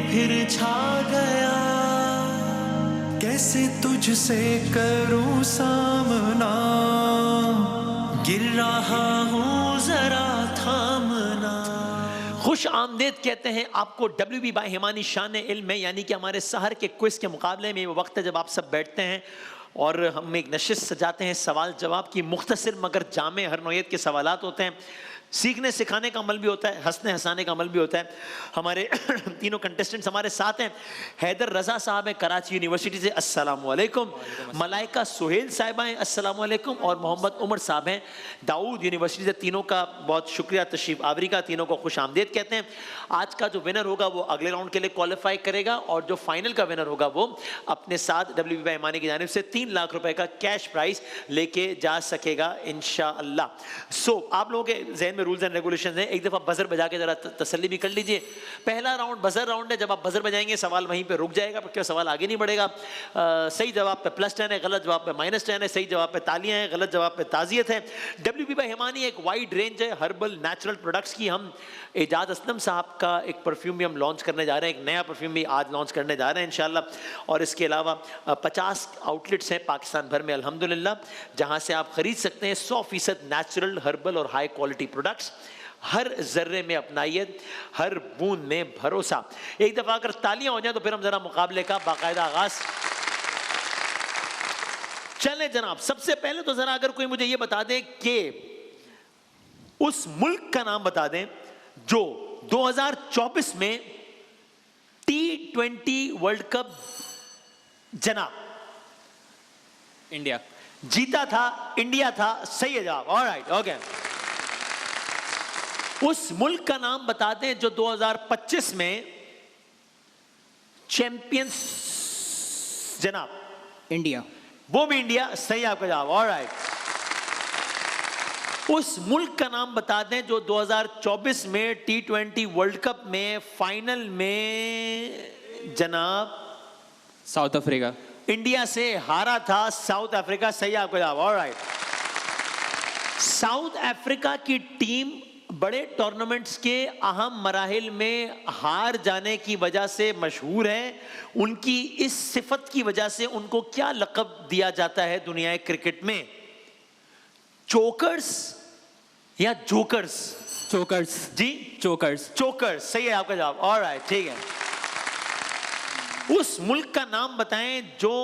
फिर छा गया, कैसे तुझसे करूं सामना, गिर रहा हूं जरा थामना। खुश आमदेद कहते हैं आपको WB बाय हिमानी शान इल्म में, यानी कि हमारे सहर के क्विज के मुकाबले में। वो वक्त है जब आप सब बैठते हैं और हम एक नशिस्त सजाते हैं सवाल जवाब की। मुख्तसर मगर जामे हर नौयत के सवालात होते हैं, सीखने सिखाने का अमल भी होता है, हंसने हंसाने का अमल भी होता है। हमारे तीनों कंटेस्टेंट्स हमारे साथ हैं। हैदर रजा साहब हैं कराची यूनिवर्सिटी से, अस्सलाम वालेकुम। मलाइका सुहेल साहिबा हैं, अस्सलाम वालेकुम। और मोहम्मद उमर साहब हैं दाऊद यूनिवर्सिटी से। तीनों का बहुत शुक्रिया तशरीफ आवरी का, तीनों को खुश आमदेद कहते हैं। आज का जो विनर होगा वो अगले राउंड के लिए क्वालिफाई करेगा, और जो फाइनल का विनर होगा वो अपने साथ WB बाय हिमानी की जानिब से 3 लाख रुपए का कैश प्राइज लेके जा सकेगा इंशाअल्लाह। सो आप लोगों के जहन में रूल्स एंड रेगुलेशंस हैं, एक दफा बजर बजा के जरा तसल्ली भी कर लीजिए। पहला राउंड बजर राउंड है, जब आप बजर बजाएंगे सवाल वहीं पे रुक जाएगा, क्योंकि सवाल आगे नहीं बढ़ेगा। सही जवाब पे +10 है, गलत जवाब पे -10 है, सही जवाब पे तालियां हैं, गलत जवाब पे ताजियत है। WB बाय हिमानी एक वाइड रेंज है हर्बल नेचुरल प्रोडक्ट्स की। हम एजाज असलम साहब का एक परफ्यूम भी हम लॉन्च करने जा रहे हैं, एक नया परफ्यूम भी आज लॉन्च करने जा रहे हैं इंशाल्लाह। और इसके अलावा 50 आउटलेट्स हैं पाकिस्तान भर में अल्हम्दुलिल्लाह, जहां से आप खरीद सकते हैं 100% नेचुरल हर्बल और हाई क्वालिटी प्रोडक्ट्स। हर जर्रे में अपनाइए, हर बूंद में भरोसा। एक दफा अगर तालियां हो जाए तो फिर हम जरा मुकाबले का बाकायदा आगाज चले जनाब। सबसे पहले तो जरा अगर कोई मुझे ये बता दे कि उस मुल्क का नाम बता दें जो 2024 में T20 वर्ल्ड कप जनाब इंडिया जीता था। इंडिया था, सही है जवाब। Alright, okay. उस मुल्क का नाम बता दें जो 2025 में चैंपियंस जनाब। इंडिया, वो भी इंडिया, सही आपका जवाब। ऑलराइट। उस मुल्क का नाम बता दें जो 2024 में T20 वर्ल्ड कप में फाइनल में जनाब साउथ अफ्रीका, इंडिया से हारा था। साउथ अफ्रीका, सही आपका जवाब। ऑलराइट। साउथ अफ्रीका की टीम बड़े टूर्नामेंट्स के अहम मराहिल में हार जाने की वजह से मशहूर है। उनकी इस सिफत की वजह से उनको क्या लक़ब दिया जाता है दुनिया क्रिकेट में? चोकर्स या जोकर्स? चोकर्स जी, चोकर्स। चोकर्स, सही है आपका जवाब। ऑलराइट, ठीक है। उस मुल्क का नाम बताएं जो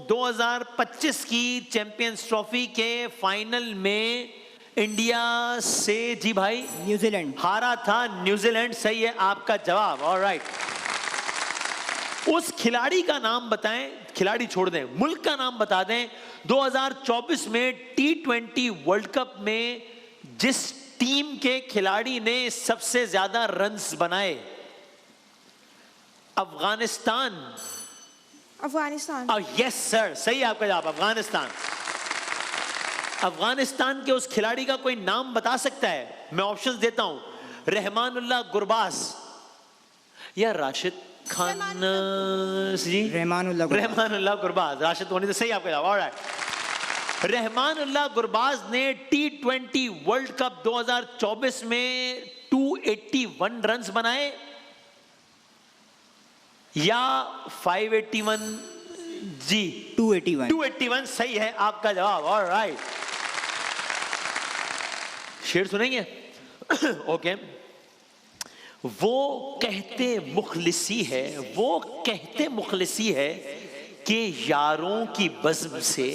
2025 की चैंपियंस ट्रॉफी के फाइनल में इंडिया से, जी भाई, न्यूजीलैंड हारा था। न्यूजीलैंड, सही है आपका जवाब। ऑलराइट। उस खिलाड़ी का नाम बताएं, खिलाड़ी छोड़ दें, मुल्क का नाम बता दें 2024 में T20 वर्ल्ड कप में जिस टीम के खिलाड़ी ने सबसे ज्यादा रन्स बनाए। अफगानिस्तान। अफगानिस्तान। यस सर, सही आपका जवाब, अफगानिस्तान। अफगानिस्तान के उस खिलाड़ी का कोई नाम बता सकता है? मैं ऑप्शंस देता हूं, रहमानुल्लाह गुरबाज या राशिद खान जी? रहमानुल्लाह गुरबाज। राशिद होने से सही आपका जवाब। ऑलराइट। रहमानुल्लाह गुरबाज ने T20 वर्ल्ड कप 2024 में 281 रन्स बनाए या 581? जी, 281। 281 सही है आपका जवाब। ऑलराइट। शेर सुनेंगे? ओके। वो कहते मुखलिसी है, वो कहते मुखलिसी है कि यारों की बज़्म से,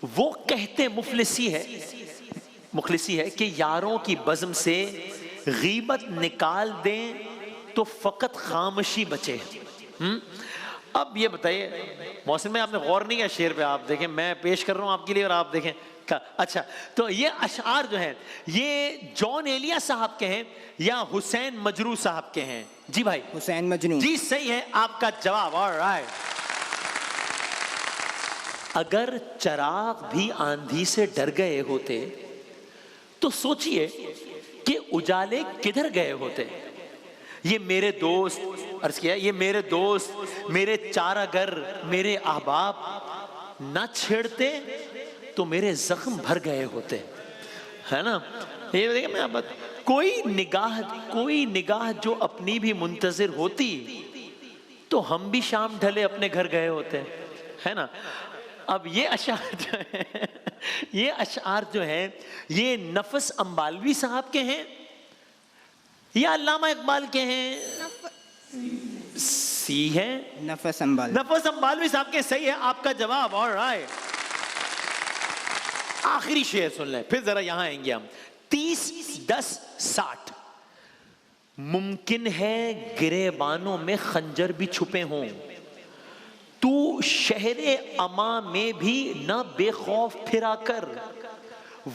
वो कहते मुखलिसी है कि यारों की बज़्म से गीबत निकाल दें तो फकत खामोशी बचे। अब ये बताइए मौसम में आपने गौर नहीं किया शेर पे? आप देखें, मैं पेश कर रहा हूं आपके लिए और आप देखें। अच्छा, तो ये अशआर जो हैं ये जॉन एलिया साहब के हैं या हुसैन मजरू साहब के हैं? जी भाई, हुसैन मजनू। जी, सही है आपका जवाब। ऑलराइट। अगर चिराग भी आंधी से डर गए होते तो सोचिए कि उजाले किधर गए होते। ये मेरे दोस्त, अर्ज किया, ये मेरे दोस्त, मेरे चारा घर, मेरे अहबाब ना छेड़ते तो मेरे जख्म भर गए होते, है ना? ये देखिए, मैं कोई निगाह जो अपनी भी मुंतजिर होती तो हम भी शाम ढले अपने घर गए होते, है ना। अब ये अशार जो है, ये अशार जो है, ये नफस अंबालवी साहब के हैं या अल्लामा इकबाल के हैं? सी है, नफस अंबाल। नफस अंबालवी साहब के। सही है आपका जवाब। ऑलराइट, आखिरी शेर सुन लें, फिर जरा यहां आएंगे हम। 30, 10, 60। मुमकिन है गिरेबानों में खंजर भी छुपे हों, तू शहरे अमा में भी न बेखौफ फिरा कर।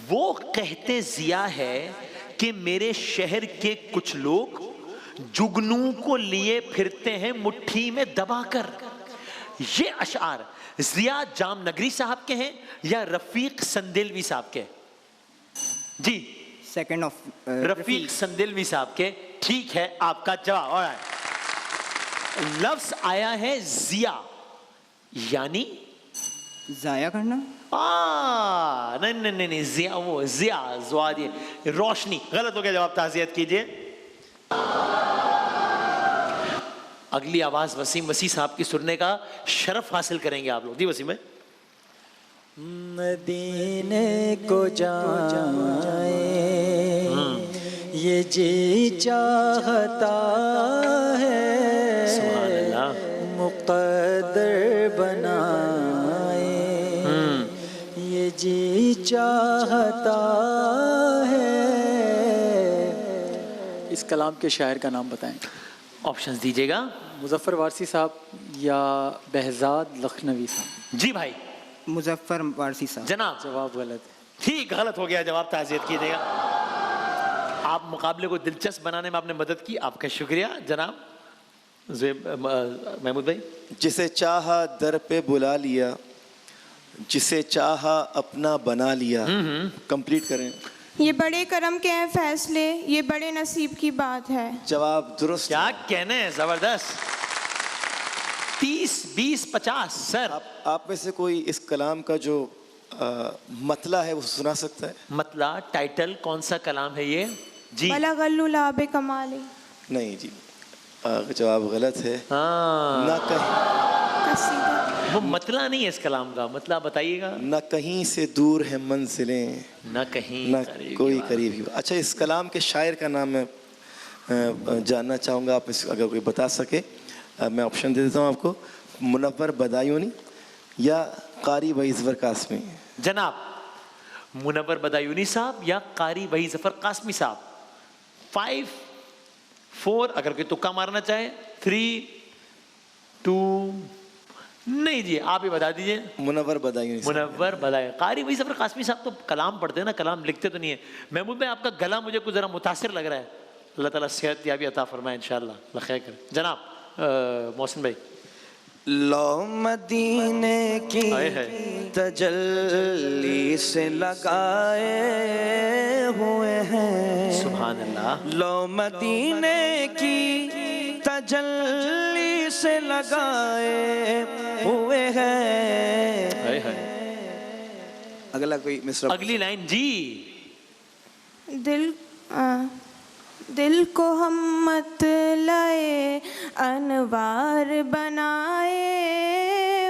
वो कहते जिया है कि मेरे शहर के कुछ लोग जुगनू को लिए फिरते हैं मुट्ठी में दबाकर। ये अशार जिया जामनगरी साहब के हैं या रफीक संदेलवी साहब के? जी, सेकंड ऑफ रफीक संदेलवी साहब के। ठीक है आपका जवाब। ऑलराइट, लफ्ज आया है जिया, यानी जाया करना। नहीं नहीं नहीं नहीं, जिया वो जिया ज़्वादी रोशनी। गलत हो गया जवाब, ताज़ियत कीजिए। अगली आवाज वसीम वसी साहब की सुनने का शरफ हासिल करेंगे आप लोग। जी वसीम भाई। मदीने को जाए ये जी चाहता है, सुभान अल्लाह। मुक़द्दर बनाए ये जी चाहता है। इस कलाम के शायर का नाम बताएं। ऑप्शंस दीजिएगा। मुज़फ़्फ़र वारसी साहब या बेहज़ाद लखनवी साहब? जी भाई। मुजफ्फर वारसी साहब। जनाब जवाब गलत है। ठीक, गलत हो गया जवाब, ताज़ियत कीजिएगा। आप मुकाबले को दिलचस्प बनाने में आपने मदद की, आपका शुक्रिया। जनाब महमूद भाई। जिसे चाहा दर पे बुला लिया, जिसे चाहा अपना बना लिया। कंप्लीट करें। ये बड़े करम के हैं फैसले, ये बड़े नसीब की बात है। जवाब दुरुस्त। क्या कहने हैं, जबरदस्त। 30, 20, 50 सर। आप में से कोई इस कलाम का जो मतला है वो सुना सकता है? मतला टाइटल कौन सा कलाम है ये? जी बलगल्लु लाबे कमाले। नहीं जी, जवाब गलत है। हाँ, ना कहीं, कसीदा। वो मतला नहीं है इस कलाम का, मतला बताइएगा। ना कहीं से दूर है मंजिलें, ना कहीं ना करीब कोई की बात। करीब। अच्छा, इस कलाम के शायर का नाम मैं जानना चाहूँगा, आप अगर कोई बता सके। मैं ऑप्शन दे देता हूँ आपको। मुनव्वर बदायूनी या कारी वही ज़फ़र कासमी? जनाब, मुनव्वर बदायूनी साहब या कारी वही ज़फ़र कासमी साहब। 5, 4, अगर कोई तुक्का मारना चाहे। 3, 2, नहीं जी, आप ही बता दीजिए। मुनव्वर बदायूनी। मुनव्वर बदायूनी। कारी वही ज़फ़र कासमी साहब तो कलाम पढ़ते हैं ना, कलाम लिखते तो नहीं है। महमूद भाई, आपका गला मुझे कुछ ज़रा मुतासिर लग रहा है। अल्लाह ताला सेहत याबी अता फरमाए इंशाअल्लाह, खैर करे। जनाब मोहसिन भाई। लो मदीने की आए है। तजल्ली से लगाए हुए हैं। सुभान अल्लाह। लो मदीने की तजल्ली से लगाए हुए हैं। आए है। अगला कोई मिसरा। अगली लाइन जी। दिल को हम मत लाए अनवार बनाए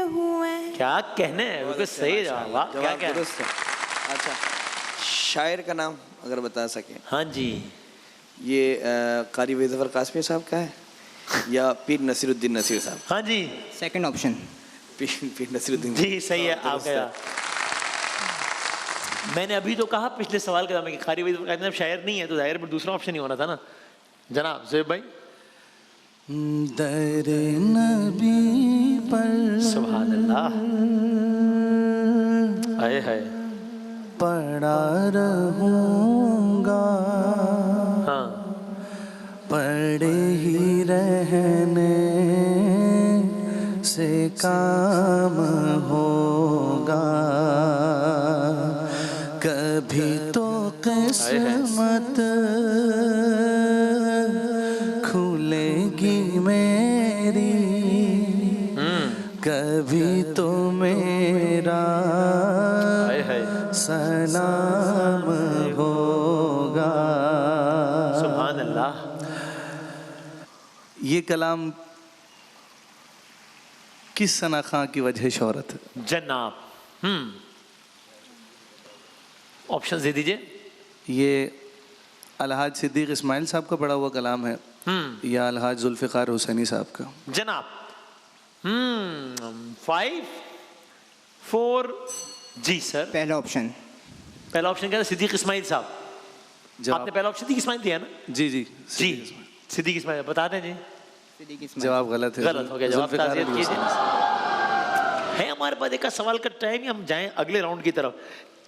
हुए। क्या कहने हैं, बिल्कुल सही जवाब। वाह, क्या क्या। दुरुस्त है। अच्छा, शायर का नाम अगर बता सके। हाँ जी। ये कारी वही ज़फ़र कासमी साहब का है या पीर नसीरुद्दीन नसीर साहब? हाँ जी, सेकंड ऑप्शन। पीर नसीरुद्दीन। जी सही है आपका। मैंने अभी तो कहा पिछले सवाल के कि कारी वही ज़फ़र शायर नहीं है, तो जाहिर पर दूसरा ऑप्शन ही होना था ना। जनाब ज़ुहैब भाई। दर नबी पर सुभान अल्लाह। आए है। पड़ा रहूंगा, हाँ, पड़े ही रहने से काम होगा। कभी तो किस्मत खुलेगी मेरी, कभी तो मेरा आए है। सलाम होगा। सुभान अल्लाह। ये कलाम किस सना खां की वजह शोहरत है? जनाब ऑप्शन दे दीजिए। ये अलहाज सिद्दीक इस्माइल साहब का पढ़ा हुआ कलाम है या अलहाज जुल्फ़िकार हुसैनी साहब का? जनाब 5 4 जी सर। पहला ऑप्शन। पहला ऑप्शन क्या था? सिद्दीक इस्माइल साहब। आपने पहला ऑप्शन सिद्दीक इस्माइल दिया ना? जी जी जी सिद्दीक इस्माइल बता दें जी। जवाब गलत है। गलत हो गया जवाब। ताज़ियत कीजिए। है हमारे पास एक सवाल का टाइम ही, हम जाएं अगले राउंड की तरफ।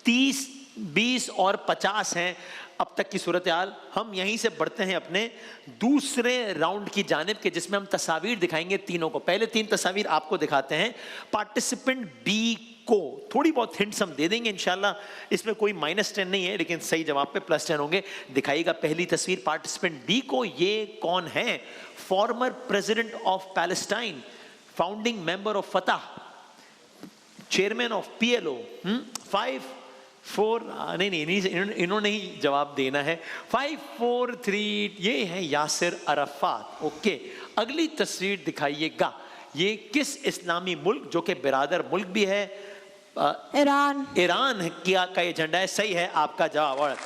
30 20 और 50 हैं अब तक की सूरत हाल। हम यहीं से बढ़ते हैं अपने दूसरे राउंड की जानिब के, जिसमें हम तस्वीर दिखाएंगे तीनों को। पहले 3 तस्वीर आपको दिखाते हैं। पार्टिसिपेंट बी को थोड़ी बहुत हिंट्स हम दे देंगे इंशाल्लाह। इसमें कोई -10 नहीं है, लेकिन सही जवाब पे +10 होंगे। दिखाइएगा पहली तस्वीर पार्टिसिपेंट बी को। ये कौन है? Former president of Palestine, founding member of फतह, चेयरमैन ऑफ PLO। 5 4 नहीं इन्होंने ही जवाब देना है। 5 4 3 ये है यासिर अरफात। ओके, अगली तस्वीर दिखाइएगा। ये किस इस्लामी मुल्क, जो कि बिरादर मुल्क भी है, ईरान। ईरान का ये झंडा है। सही है आपका जवाब। और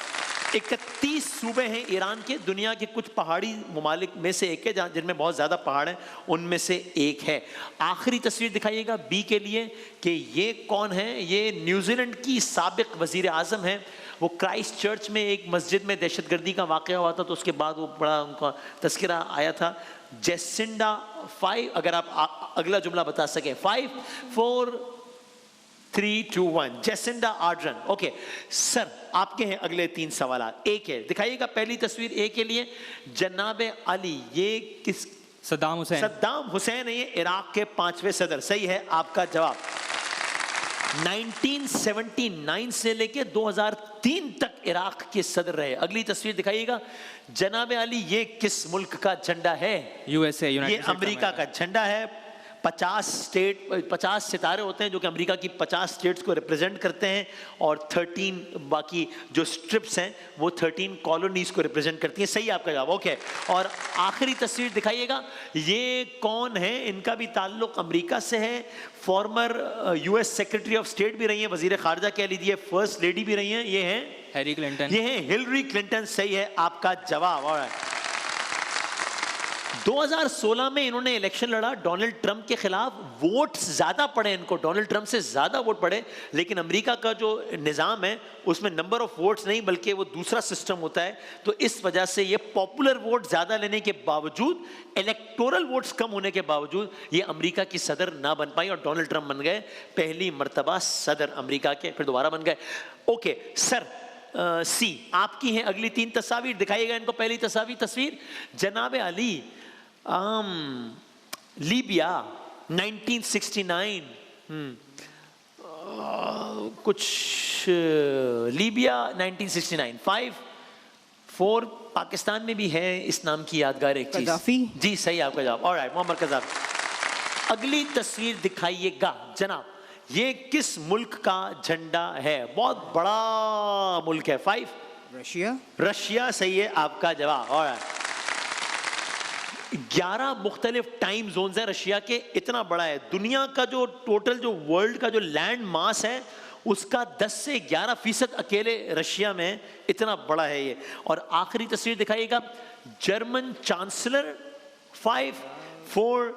31 सूबे हैं ईरान के। दुनिया के कुछ पहाड़ी ममालिक में से एक है, जहाँ जिनमें बहुत ज़्यादा पहाड़ हैं, उनमें से एक है। आखिरी तस्वीर दिखाइएगा बी के लिए कि ये कौन है। ये न्यूजीलैंड की साबिक वज़ीर आज़म है। वो क्राइस्ट चर्च में एक मस्जिद में दहशतगर्दी का वाक़या हुआ था, तो उसके बाद वो बड़ा उनका तस्करा आया था। जेसिंडा 5, अगर आप अगला जुमला बता सकें। 5 4 3 2 1 जेसिंडा आर्डर्न। ओके सर, आपके हैं अगले 3 सवाल। एक है, दिखाइएगा पहली तस्वीर ए के लिए। जनाब अली, ये किस? सद्दाम हुसैन। सद्दाम हुसैन है ये इराक के 5वें सदर। सही है आपका जवाब। 1979 से लेके 2003 तक इराक के सदर रहे। अगली तस्वीर दिखाइएगा। जनाब अली, ये किस मुल्क का झंडा है? USA, ये अमेरिका का झंडा है। 50 सितारे होते हैं जो कि अमेरिका की 50 स्टेट्स को रिप्रेजेंट करते हैं, और 13 बाकी जो स्ट्रिप्स हैं वो 13 कॉलोनीज को रिप्रेजेंट करती हैं। सही आपका जवाब। ओके, और आखिरी तस्वीर दिखाइएगा। ये कौन है? इनका भी ताल्लुक अमेरिका से है। Farmer US secretary of state भी रही हैं, वजीर खारजा कह लीजिए, फर्स्ट लेडी भी रही हैं। ये हैं हैरी क्लिंटन। ये हैं हिलरी क्लिंटन। सही है आपका जवाब। और 2016 में इन्होंने इलेक्शन लड़ा डोनाल्ड ट्रंप के खिलाफ। वोट ज्यादा पड़े इनको, डोनाल्ड ट्रंप से ज्यादा वोट पड़े, लेकिन अमेरिका का जो निज़ाम है उसमें नंबर ऑफ वोट्स नहीं बल्कि वो दूसरा सिस्टम होता है। तो इस वजह से ये पॉपुलर वोट ज्यादा लेने के बावजूद, इलेक्टोरल वोट्स कम होने के बावजूद, ये अमेरिका की सदर ना बन पाई और डोनाल्ड ट्रंप बन गए पहली मर्तबा सदर अमेरिका के, फिर दोबारा बन गए। ओके सर, सी आपकी हैं अगली 3 तस्वीर। दिखाइएगा इनको पहली तस्वीर। जनाब अली, लीबिया 1969 कुछ लीबिया 1969। 5 4 पाकिस्तान में भी है इस नाम की यादगार एक चीज। कज़ाफ़ी। जी सही आपका जवाब। ऑलराइट, मोहम्मद कज़ाफ़ी। अगली तस्वीर दिखाइएगा जनाब। ये किस मुल्क का झंडा है? बहुत बड़ा मुल्क है। 5 रशिया। सही है आपका जवाब। ऑलराइट, 11 मुख्तलिफ टाइम जोन्स हैं रशिया के। इतना बड़ा है। दुनिया का जो टोटल जो वर्ल्ड का जो लैंड मास है उसका 10 से 11% अकेले रशिया में है। इतना बड़ा है ये। और आखिरी तस्वीर दिखाइएगा। German chancellor. 5 4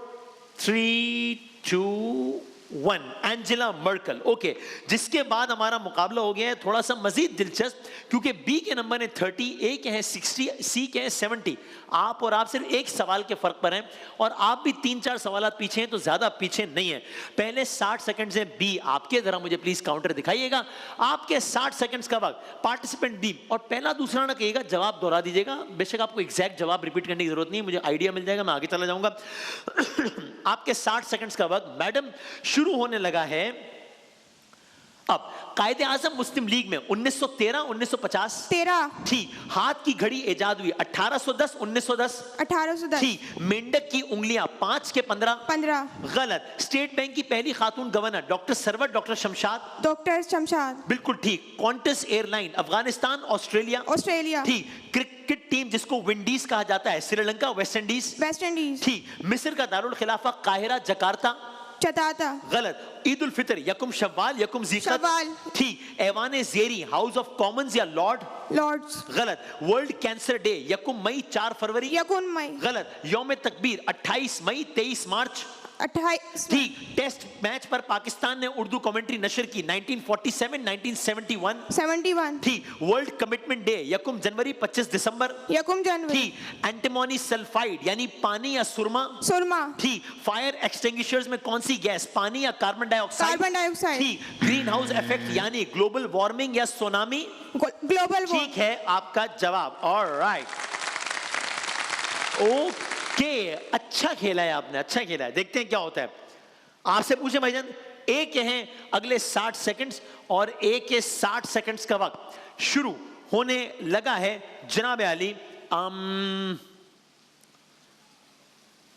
3 2 1 Angela Merkel. Okay, जिसके बाद हमारा मुकाबला हो गया है थोड़ा सा मजीद दिलचस्प, क्योंकि बी के नंबर है 30, ए के हैं 60, सी के हैं 70। आप और आप सिर्फ एक सवाल के फर्क पर हैं, और आप भी 3-4 सवाल पीछे हैं, तो ज्यादा पीछे नहीं है। पहले 60 सेकंड से बी आपके, जरा मुझे प्लीज काउंटर दिखाइएगा। आपके 60 सेकंड्स का वक्त। पार्टिसिपेंट बी, और पहला दूसरा ना कहिएगा, जवाब दोहरा दीजिएगा। बेशक आपको एग्जैक्ट जवाब रिपीट करने की जरूरत नहीं है, मुझे आइडिया मिल जाएगा, मैं आगे चला जाऊंगा। आपके 60 सेकंड्स का वक्त मैडम शुरू होने लगा है अब। कायदे आजम मुस्लिम लीग में 1913 1950 13 ठीक। हाथ की घड़ी इजाद हुई 1810 1910 1810 ठीक। मेंढक की उंगलियां 5 के 15 गलत। स्टेट बैंक की पहली खातून governor doctor Sarwar doctor Shamshad बिल्कुल ठीक। कॉन्टस एयरलाइन अफगानिस्तान ऑस्ट्रेलिया ठीक। क्रिकेट टीम जिसको विंडीज कहा जाता है श्रीलंका वेस्ट इंडीज ठीक। मिस्र का दारुल खिलाफा काहिरा जकार्ता चताता, गलत। ईद उल फितर यकुम शव्वाल यकुम ज़िक़त, शव्वाल। ठीक। ऐवान ज़ेरी हाउस ऑफ कॉमन्स या लॉर्ड, लॉर्ड्स, गलत। वर्ल्ड कैंसर डे यकुम मई 4 फरवरी, यकुन मई, गलत। यौम तकबीर 28 मई 23 मार्च, 28 ठीक। टेस्ट मैच पर पाकिस्तान ने उर्दू कमेंट्री नशर की 1947 1971, 71, ठीक। वर्ल्ड कमिटमेंट डे यकुम जनवरी 25 दिसंबर, यकुम जनवरी, ठीक। एंटीमोनी सल्फाइड यानी पानी या सुरमा, सुरमा, ठीक। फायर एक्सटिंग्विशर्स में कौन सी गैस, पानी या कार्बन डाइऑक्साइड, कार्बन डाइऑक्साइड, ठीक। ग्रीन हाउस इफेक्ट यानी ग्लोबल वार्मिंग या सुनामी, ग्लोबल ठीक है आपका जवाब। ऑलराइट, ओके, अच्छा खेला है आपने, अच्छा खेला है। देखते हैं क्या होता है। आपसे पूछे भाईजान, एक हैं अगले 60 सेकंड्स और एक के 60 सेकंड्स का वक्त शुरू होने लगा है जनाब आली।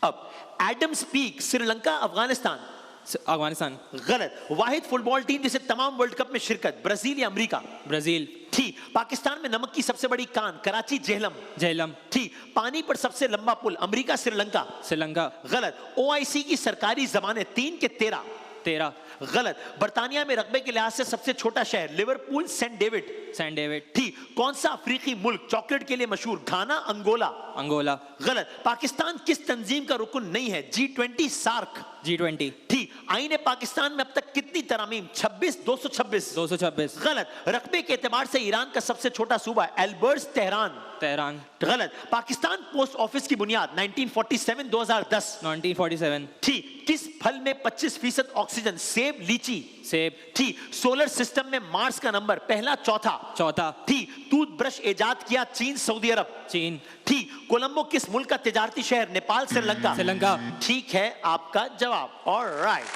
अब एडम्स पीक श्रीलंका अफगानिस्तान, अफगानिस्तान, गलत। वाहिद फुटबॉल टीम जिसे तमाम वर्ल्ड कप में शिरकत, ब्राजील या अमेरिका, ब्राजील, ठीक। पाकिस्तान में नमक की सबसे बड़ी कान, कराची जेहलम, झेलम, ठीक। पानी पर सबसे लंबा पुल, अमेरिका श्रीलंका, श्रीलंका, गलत। ओआईसी की सरकारी जबानें 3 के 13, 13, गलत। बर्तानिया में रकबे के लिहाज से सबसे छोटा शहर, Liverpool Saint David, San David, ठीक। कौन सा अफ्रीकी मुल्क चॉकलेट के लिए मशहूर, घाना अंगोला, अंगोला, गलत। पाकिस्तान किस तंजीम का रुकन नहीं है, G20 सार्क, G20, ठीक। आईने पाकिस्तान में अब तक कितनी तरामीम, 26 226, 226, गलत। रकबे के एतबार से ईरान का सबसे छोटा सूबा, एल्बर्ट्स तेहरान, तेहरान, गलत। पाकिस्तान पोस्ट ऑफिस की बुनियाद 1947 2010, 1947, ठीक। किस फल में 25% ऑक्सीजन, सेब लीची, सेब, ठीक। सोलर सिस्टम में मार्स का नंबर पहला चौथा, चौथा, ठीक। टूथब्रश इजाद किया चीन सऊदी अरब, चीन, ठीक। कोलंबो किस मुल्क का तिजारती शहर, नेपाल श्रीलंका, श्रीलंका, ठीक है आपका जवाब। ऑलराइट,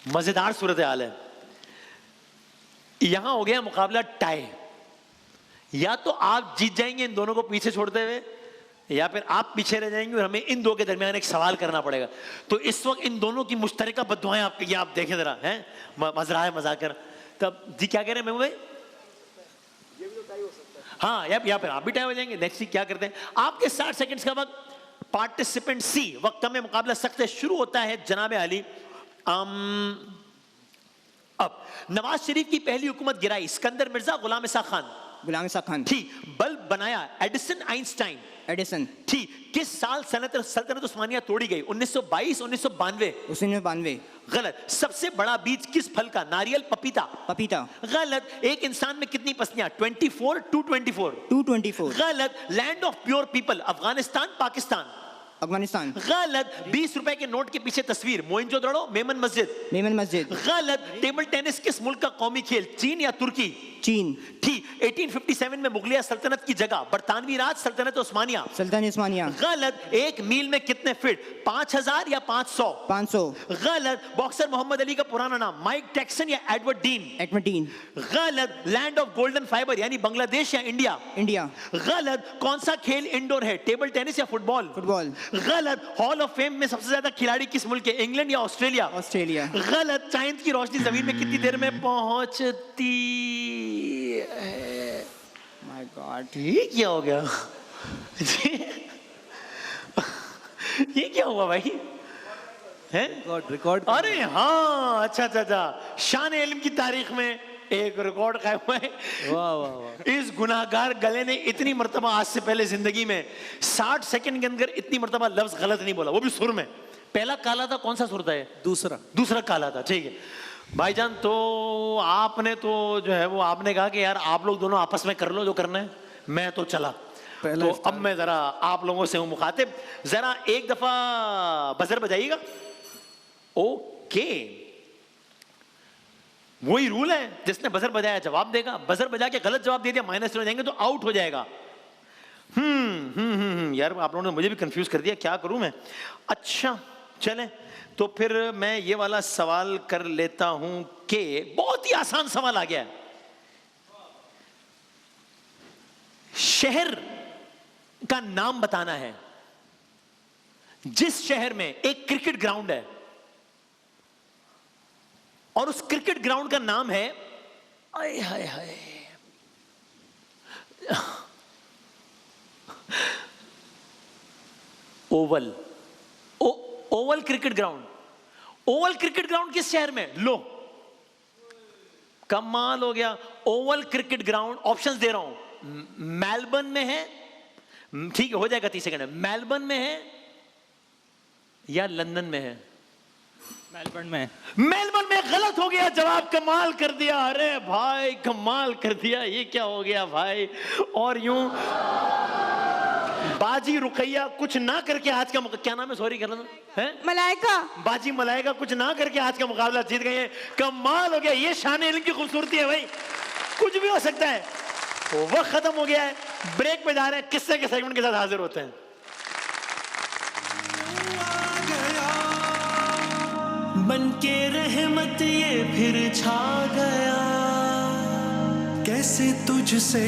मजेदार सूरत हाल है। यहां हो गया मुकाबला टाई, या तो आप जीत जाएंगे इन दोनों को पीछे छोड़ते हुए, या फिर आप पीछे रह जाएंगे और हमें इन दो के दरमियान एक सवाल करना पड़ेगा। तो इस वक्त इन दोनों की मुश्तरका बद्दुआएं आपके, ये आप देखें जरा, हैं मजरा है मजाकर। तब जी क्या कह रहे हैं महबूब भाई? हाँ, या फिर आप भी टाइम हो जाएंगे। नेक्स्ट क्या करते हैं, आपके 60 सेकंड्स का वक्त। पार्टिसिपेंट सी, वक्त में मुकाबला सख्त है, शुरू होता है जनाब आली। अब नवाज शरीफ की पहली हुकूमत गिराई, सिकंदर मिर्जा, गुलाम इसा खान, गुलाम इसा खान, ठीक। बल्ब बनाया, एडिसन आइंस्टाइन, एडिसन, ठीक। किस साल सल्तनत उस्मानिया तोड़ी गई, 1922 1992, 1992, गलत। सबसे बड़ा बीज किस फल का, नारियल, पपीता, पपीता, गलत। एक इंसान में कितनी पसलियां, 24 224, 224, गलत। Land of pure people, Afghanistan Pakistan, Afghanistan, गलत। 20 रुपए के नोट के पीछे तस्वीर, मोइंजोदड़ो, मेमन मस्जिद, मेमन मस्जिद, गलत। टेबल टेनिस किस मुल्क का कौमी खेल, चीन या तुर्की, चीन, ठीक। 1857 में मुगलिया सल्तनत की जगह, बरतानवी राज, सल्तनत उस्मानिया, सुल्तान उस्मानिया, गलत। एक मील में कितने फीट, 5000 या 500, 500, गलत। बॉक्सर मोहम्मद अली का पुराना नाम, माइक टैक्सन या एडवर्ड डीन, एडवर्टीन, गलत। लैंड ऑफ गोल्डन फाइबर यानी बांग्लादेश या इंडिया, इंडिया, गलत। कौन सा खेल इंडोर है, टेबल टेनिस या फुटबॉल, फुटबॉल, गलत। हॉल ऑफ फेम में सबसे ज्यादा खिलाड़ी किस मुल्क के, इंग्लैंड या ऑस्ट्रेलिया, ऑस्ट्रेलिया, गलत। चांद की रोशनी जमीन में कितनी देर में पहुंचती है? माय गॉड, ये क्या हो गया? ये क्या हुआ भाई? हैं? रिकॉर्ड, अरे हाँ, अच्छा अच्छा अच्छा, शान इल्म की तारीख में एक रिकॉर्ड कायम हुआ है। वाह वाह वाह। इस गुनाहगार गले ने इतनी मर्तबा आज से पहले जिंदगी में 60 सेकंड के अंदर इतनी मर्तबा लफ्ज गलत नहीं बोला, वो भी सुर में। पहला काला था, कौन सा सुर था ये? दूसरा काला था, ठीक है भाईजान। तो आपने तो जो है वो आपने कहा कि यार आप लोग दोनों आपस में कर लो जो करना है, मैं तो चला। तो अब मैं जरा आप लोगों से हूं मुखातिब, जरा एक दफा बजर बजाइएगा। ओके, वही रूल है, जिसने बजर बजाया जवाब देगा। बजर बजा के गलत जवाब दे दिया, माइनस हो जाएंगे तो आउट हो जाएगा। यार आप लोगों ने मुझे भी कंफ्यूज कर दिया, क्या करूं मैं। अच्छा चलें, तो फिर मैं ये वाला सवाल कर लेता हूं कि बहुत ही आसान सवाल आ गया है। शहर का नाम बताना है जिस शहर में एक क्रिकेट ग्राउंड है और उस क्रिकेट ग्राउंड का नाम है, आय हाय हाय, Oval. Oval cricket ground. Oval cricket ground किस शहर में? लो, कमाल हो गया। ओवल क्रिकेट ग्राउंड, ऑप्शंस दे रहा हूं, मेलबर्न में है, ठीक है हो जाएगा 30 सेकंड में, मेलबर्न में है या लंदन में है? मेलबर्न में। मेलबर्न में गलत हो गया जवाब। कमाल कर दिया, अरे भाई कमाल कर दिया, ये क्या हो गया भाई। और यूं बाजी रुकैया कुछ ना करके आज का क्या नाम है, सॉरी क्या नाम है? मलाइका। बाजी मलाइका कुछ ना करके आज का मुकाबला जीत गए हैं। कमाल हो गया, ये शान इल्म की खूबसूरती है भाई, कुछ भी हो सकता है। वक्त खत्म हो गया है, ब्रेक पे जा रहे हैं, किस्से के सेगमेंट के साथ हाजिर होते हैं। बन के रहमत ये फिर छा गया, कैसे तुझसे